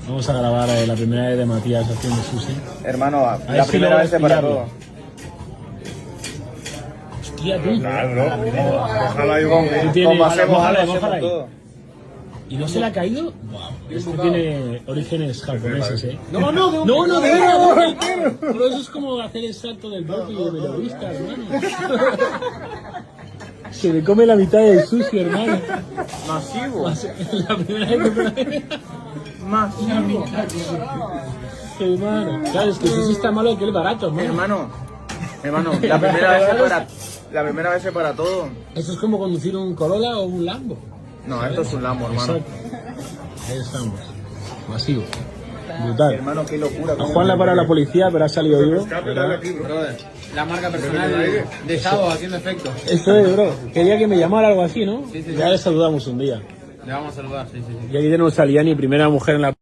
Vamos a grabar la primera vez de Matías haciendo sushi. Hermano, A ver la si primera logro vez para pillarlo. todo. Hostia, tú. Claro, ojalá yo Tú tienes- Como hacemos mójala, ahora, mójala hacemos ahí. todo. ¿Y no se le ha caído? Wow, este tiene orígenes japoneses, ¿eh? No, De verdad. Pero eso es como hacer el salto del burpee de periodista, hermano. Se le come la mitad del sushi, hermano. Masivo. La primera vez que probé. Masivo. Hermano. Claro, es que el sushi está malo que es barato, ¿no? Hermano, la primera vez es para todo. Eso es como conducir un Corolla o un Lambo. No, esto es un Lambo, hermano. Exacto. Ahí estamos. Masivo. Brutal. Hermano, qué locura. A Juan la para la policía, pero ha salido vivo. ¿Verdad? La marca personal de Sado haciendo efecto. Esto es, bro. Quería que me llamara algo así, ¿no? Ya le saludamos un día. Le vamos a saludar, sí. Y aquí tenemos a Liani, primera mujer en la